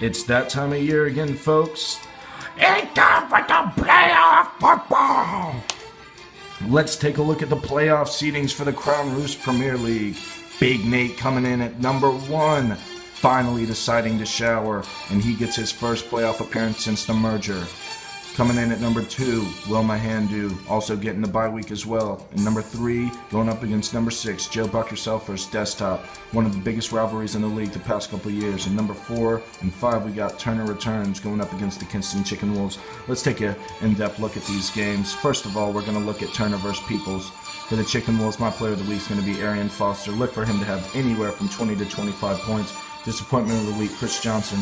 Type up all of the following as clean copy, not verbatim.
It's that time of year again, folks. It's time for the playoff football. Let's take a look at the playoff seedings for the Crown Roost Premier League. Big Nate coming in at number 1, finally deciding to shower, and he gets his first playoff appearance since the merger. Coming in at number 2, Will Mahandu, also getting the bye week as well. And number 3, going up against number 6, Joe Buck Yourself versus Desktop, one of the biggest rivalries in the league the past couple of years. And number 4 and 5, we got Turner Returns going up against the Kinston Chicken Wolves. Let's take an in-depth look at these games. First of all, we're going to look at Turner versus Peoples. For the Chicken Wolves, my player of the week is going to be Arian Foster. Look for him to have anywhere from 20 to 25 points. Disappointment of the week, Chris Johnson.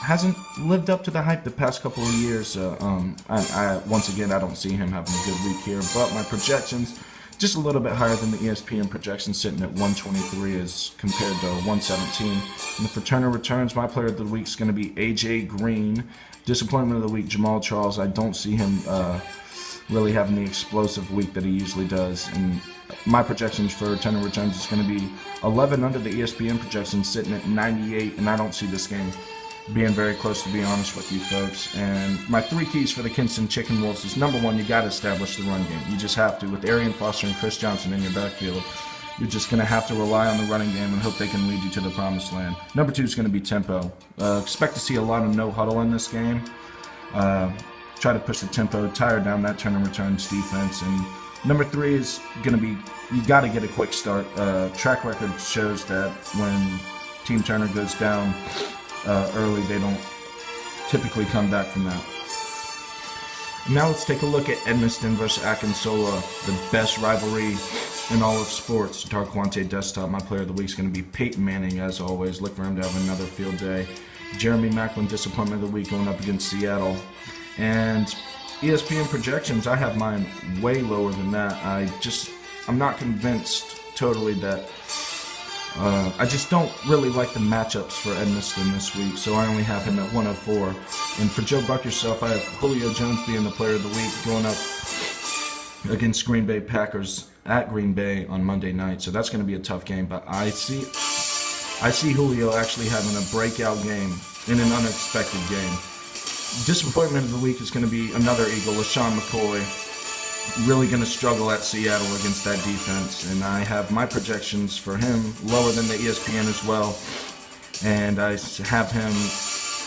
Hasn't lived up to the hype the past couple of years. Once again, I don't see him having a good week here. But my projections, just a little bit higher than the ESPN projections, sitting at 123 as compared to 117. And for Turner Returns, my player of the week is going to be AJ Green. Disappointment of the week, Jamal Charles. I don't see him really having the explosive week that he usually does. And my projections for Turner Returns is going to be 11 under the ESPN projections, sitting at 98, and I don't see this game being very close, to be honest with you folks. And my 3 keys for the Kinston Chicken Wolves is, number 1, you got to establish the run game. You just have to. With Arian Foster and Chris Johnson in your backfield, you're just going to have to rely on the running game and hope they can lead you to the promised land. Number 2 is going to be tempo. Expect to see a lot of no huddle in this game. Try to push the tempo, tire down that Turner Returns defense. And number 3 is going to be, you got to get a quick start. Track record shows that when Team Turner goes down early, they don't typically come back from that. Now let's take a look at Edmiston versus Akinsola, the best rivalry in all of sports. Darquante Desktop, my player of the week is going to be Peyton Manning, as always. Look for him to have another field day. Jeremy Macklin, disappointment of the week, going up against Seattle. And ESPN projections, I have mine way lower than that. I'm not convinced totally that I just don't really like the matchups for Edmiston this week, so I only have him at 104. And for Joe Buck Yourself, I have Julio Jones being the player of the week, going up against Green Bay Packers at Green Bay on Monday night. So that's going to be a tough game, but I see Julio actually having a breakout game in an unexpected game. Disappointment of the week is going to be another Eagle, LaShawn McCoy. Really going to struggle at Seattle against that defense, and I have my projections for him lower than the ESPN as well. And I have him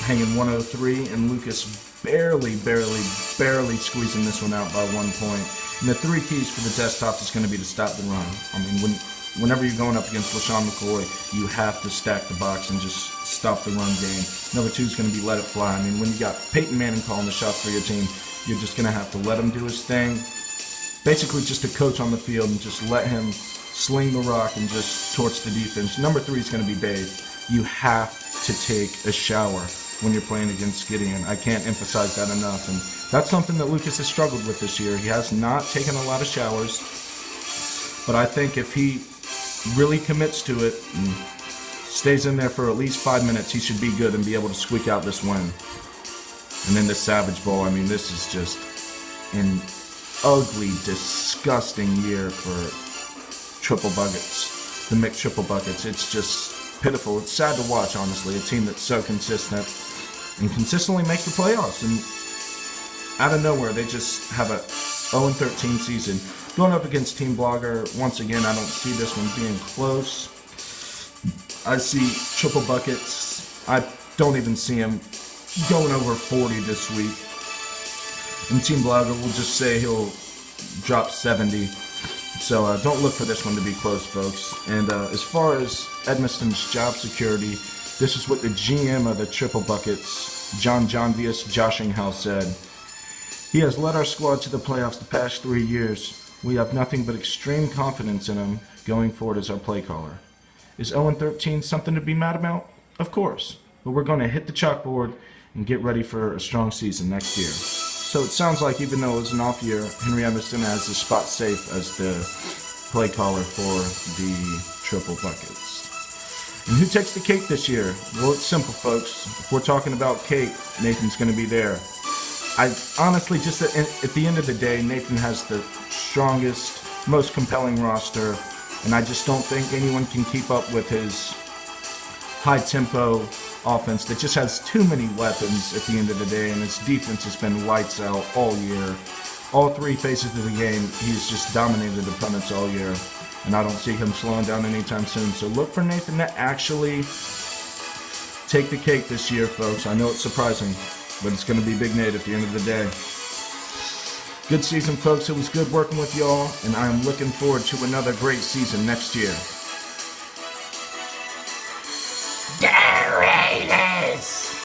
hanging 103, and Lucas barely squeezing this one out by 1 point. And the 3 keys for the Desktops is going to be to stop the run. I mean, whenever you're going up against LaShawn McCoy, you have to stack the box and just stop the run game. Number 2 is going to be let it fly. I mean, when you got Peyton Manning calling the shots for your team, you're just going to have to let him do his thing. Basically just a coach on the field and just let him sling the rock and just torch the defense. Number 3 is going to be bathe. You have to take a shower when you're playing against Gideon. I can't emphasize that enough. And that's something that Lucas has struggled with this year. He has not taken a lot of showers. But I think if he really commits to it and stays in there for at least 5 minutes, he should be good and be able to squeak out this win. And then the Savage Bowl, I mean, this is just an ugly, disgusting year for triple buckets, the Mick triple buckets. It's just pitiful. It's sad to watch, honestly, a team that's so consistent and consistently makes the playoffs. And out of nowhere, they just have a 0-13 season. Going up against Team Blogger, once again, I don't see this one being close. I see triple buckets. I don't even see him going over 40 this week. And Team Blogger will just say he'll drop 70. So don't look for this one to be close, folks. And as far as Edmiston's job security, this is what the GM of the Triple Buckets, John Vius Joshinghouse, said. He has led our squad to the playoffs the past 3 years. We have nothing but extreme confidence in him going forward as our play caller. Is 0-13 something to be mad about? Of course. But we're going to hit the chalkboard and get ready for a strong season next year. So it sounds like even though it was an off year, Henry Edmiston has the spot safe as the play caller for the Triple Buckets. And who takes the cake this year? Well, it's simple, folks. If we're talking about cake, Nathan's going to be there. I honestly, just at the end of the day, Nathan has the strongest, most compelling roster, and I just don't think anyone can keep up with his high tempo, offense that just has too many weapons at the end of the day, and his defense has been lights out all year. All three phases of the game, he's just dominated opponents all year, and I don't see him slowing down anytime soon. So look for Nathan to actually take the cake this year, folks. I know it's surprising, but it's going to be Big Nate at the end of the day. Good season, folks. It was good working with y'all, and I am looking forward to another great season next year.